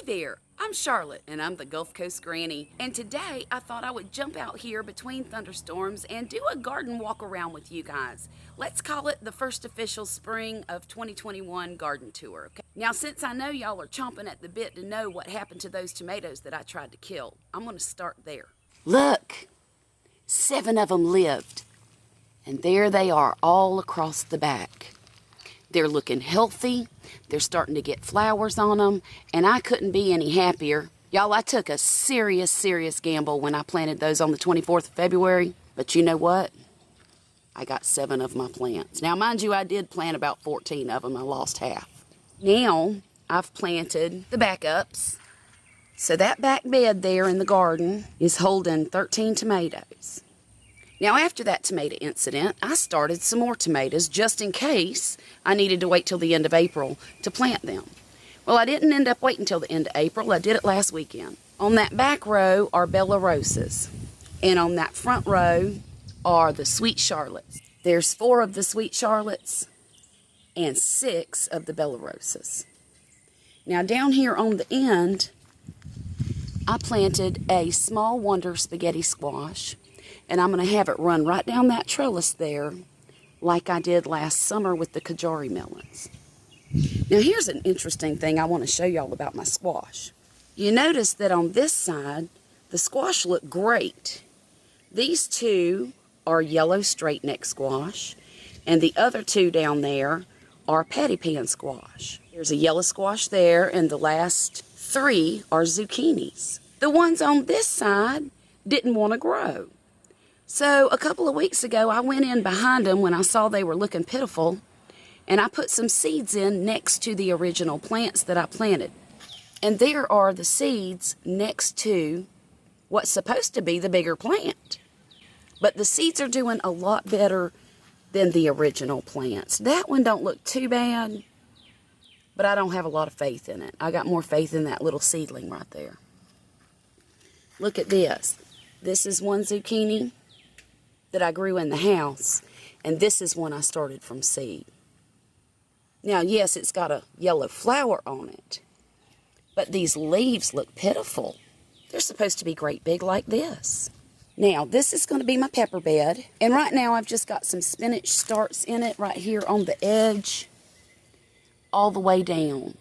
there, I'm Charlotte, and I'm the Gulf Coast Granny. And today, I thought I would jump out here between thunderstorms and do a garden walk around with you guys. Let's call it the first official spring of 2021 garden tour. Okay? Now, since I know y'all are chomping at the bit to know what happened to those tomatoes that I tried to kill, I'm going to start there. Look, 7 of them lived, and there they are all across the back. They're looking healthy, they're starting to get flowers on them, and I couldn't be any happier. Y'all, I took a serious gamble when I planted those on the 24th of February, but you know what? I got 7 of my plants. Now, mind you, I did plant about 14 of them. I lost half. Now, I've planted the backups. So that back bed there in the garden is holding 13 tomatoes. Now, after that tomato incident, I started some more tomatoes just in case I needed to wait till the end of April to plant them. Well, I didn't end up waiting till the end of April. I did it last weekend. On that back row are Bella Rosas, and on that front row are the Sweet Charlottes. There's 4 of the Sweet Charlottes and 6 of the Bella Rosas. Now, down here on the end, I planted a small wonder spaghetti squash, and I'm going to have it run right down that trellis there like I did last summer with the Kajari melons. Now here's an interesting thing I want to show y'all about my squash. You notice that on this side, the squash look great. These 2 are yellow straight neck squash, and the other 2 down there are patty pan squash. There's a yellow squash there, and the last 3 are zucchinis. The ones on this side didn't want to grow. So a couple of weeks ago, I went in behind them when I saw they were looking pitiful, and I put some seeds in next to the original plants that I planted. And there are the seeds next to what's supposed to be the bigger plant. But the seeds are doing a lot better than the original plants. That one don't look too bad, but I don't have a lot of faith in it. I got more faith in that little seedling right there. Look at this. This is one zucchini that I grew in the house, and this is one I started from seed. Now, yes, it's got a yellow flower on it, but these leaves look pitiful. They're supposed to be great big like this. Now, this is going to be my pepper bed, and right now I've just got some spinach starts in it right here on the edge, all the way down.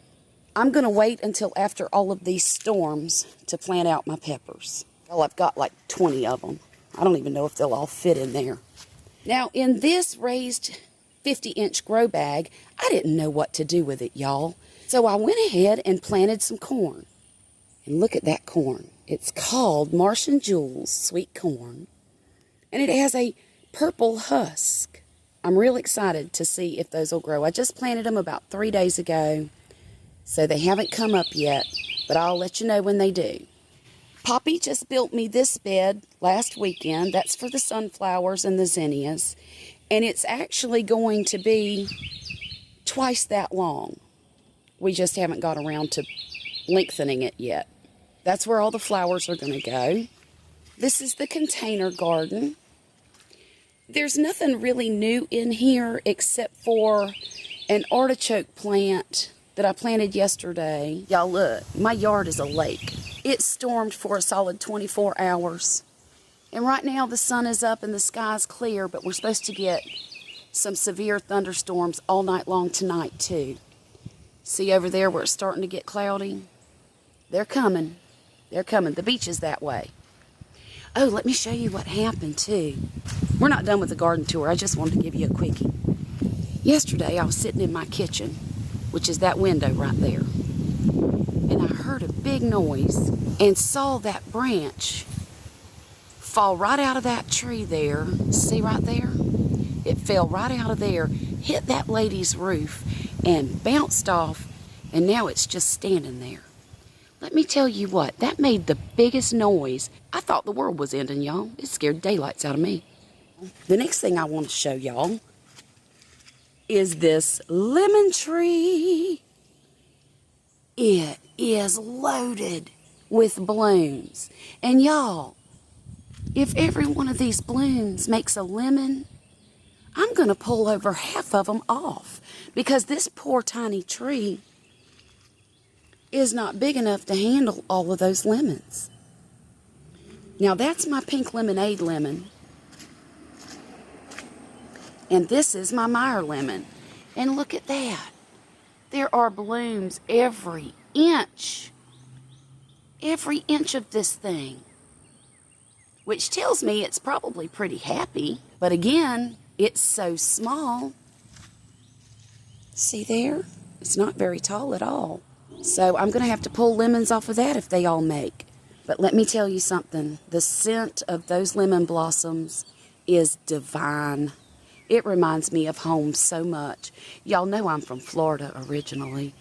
I'm going to wait until after all of these storms to plant out my peppers. Well, I've got like 20 of them. I don't even know if they'll all fit in there. Now, in this raised 50-inch grow bag, I didn't know what to do with it, y'all. So I went ahead and planted some corn. And look at that corn. It's called Martian Jewels sweet corn. And it has a purple husk. I'm real excited to see if those will grow. I just planted them about 3 days ago, so they haven't come up yet, but I'll let you know when they do. Poppy just built me this bed last weekend. That's for the sunflowers and the zinnias. And it's actually going to be twice that long. We just haven't got around to lengthening it yet. That's where all the flowers are going to go. This is the container garden. There's nothing really new in here except for an artichoke plant that I planted yesterday. Y'all look, my yard is a lake. It stormed for a solid 24 hours. And right now the sun is up and the sky's clear, but we're supposed to get some severe thunderstorms all night long tonight too. See over there where it's starting to get cloudy? They're coming. They're coming. The beach is that way. Oh, let me show you what happened too. We're not done with the garden tour. I just wanted to give you a quickie. Yesterday I was sitting in my kitchen, which is that window right there. And I heard a big noise and saw that branch fall right out of that tree there. See right there? It fell right out of there, hit that lady's roof, and bounced off, and now it's just standing there. Let me tell you what, that made the biggest noise. I thought the world was ending, y'all. It scared daylights out of me. The next thing I want to show y'all is this lemon tree. It is loaded with blooms. And y'all, if every one of these blooms makes a lemon, I'm going to pull over half of them off because this poor tiny tree is not big enough to handle all of those lemons. Now that's my pink lemonade lemon. And this is my Meyer lemon. And look at that. There are blooms every inch. Every inch of this thing. Which tells me it's probably pretty happy. But again, it's so small. See there? It's not very tall at all. So I'm going to have to pull lemons off of that if they all make. But let me tell you something. The scent of those lemon blossoms is divine. It reminds me of home so much. Y'all know I'm from Florida originally.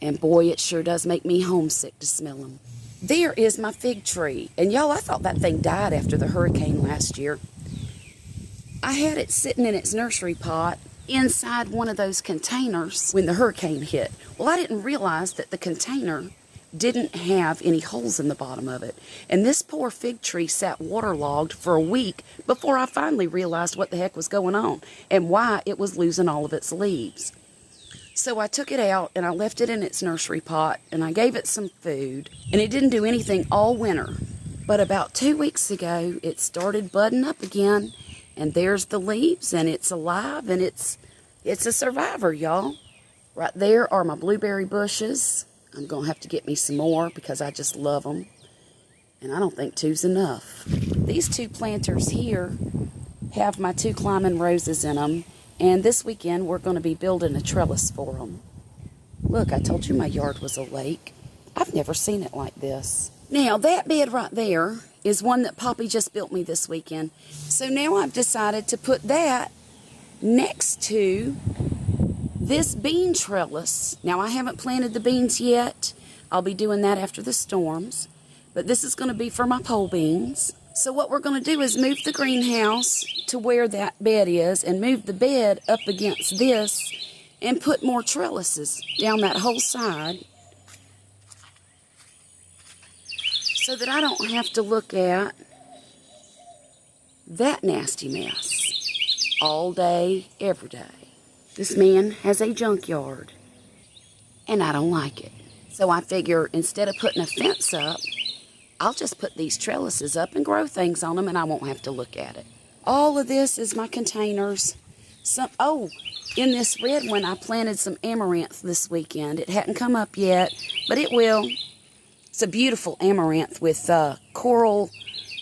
And boy, it sure does make me homesick to smell them. There is my fig tree. And y'all, I thought that thing died after the hurricane last year. I had it sitting in its nursery pot inside one of those containers when the hurricane hit. Well, I didn't realize that the container didn't have any holes in the bottom of it. And this poor fig tree sat waterlogged for a week before I finally realized what the heck was going on and why it was losing all of its leaves. So I took it out and I left it in its nursery pot and I gave it some food, and it didn't do anything all winter. But about 2 weeks ago, it started budding up again, and there's the leaves, and it's alive, and it's a survivor, y'all. Right there are my blueberry bushes. I'm going to have to get me some more because I just love them. And I don't think two's enough. These two planters here have my 2 climbing roses in them. And this weekend we're going to be building a trellis for them. Look, I told you my yard was a lake. I've never seen it like this. Now that bed right there is one that Poppy just built me this weekend. So now I've decided to put that next to this bean trellis. Now I haven't planted the beans yet. I'll be doing that after the storms. But this is going to be for my pole beans. So what we're going to do is move the greenhouse to where that bed is and move the bed up against this and put more trellises down that whole side so that I don't have to look at that nasty mess all day, every day. This man has a junkyard, and I don't like it. So I figure instead of putting a fence up, I'll just put these trellises up and grow things on them, and I won't have to look at it. All of this is my containers. In this red one, I planted some amaranth this weekend. It hadn't come up yet, but it will. It's a beautiful amaranth with coral,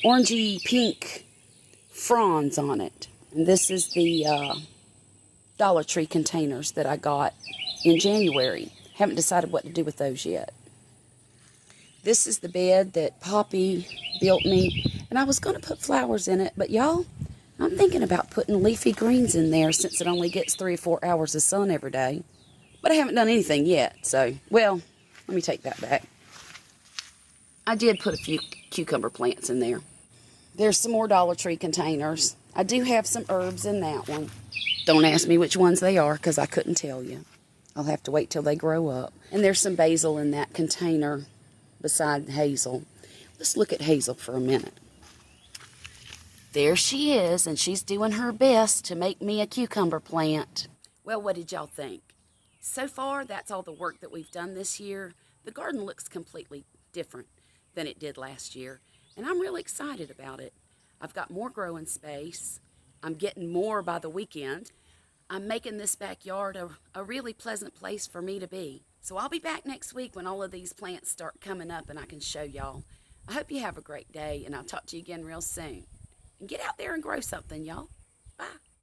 orangey pink fronds on it. And this is the Dollar Tree containers that I got in January. Haven't decided what to do with those yet. This is the bed that Poppy built me, and I was going to put flowers in it, but y'all, I'm thinking about putting leafy greens in there since it only gets 3 or 4 hours of sun every day. But I haven't done anything yet, so, well, let me take that back. I did put a few cucumber plants in there. There's some more Dollar Tree containers. I do have some herbs in that one. Don't ask me which ones they are because I couldn't tell you. I'll have to wait till they grow up. And there's some basil in that container beside Hazel. Let's look at Hazel for a minute. There she is, and she's doing her best to make me a cucumber plant. Well, what did y'all think? So far, that's all the work that we've done this year. The garden looks completely different than it did last year, and I'm really excited about it. I've got more growing space. I'm getting more by the weekend. I'm making this backyard a really pleasant place for me to be. So I'll be back next week when all of these plants start coming up and I can show y'all. I hope you have a great day, and I'll talk to you again real soon. And get out there and grow something, y'all.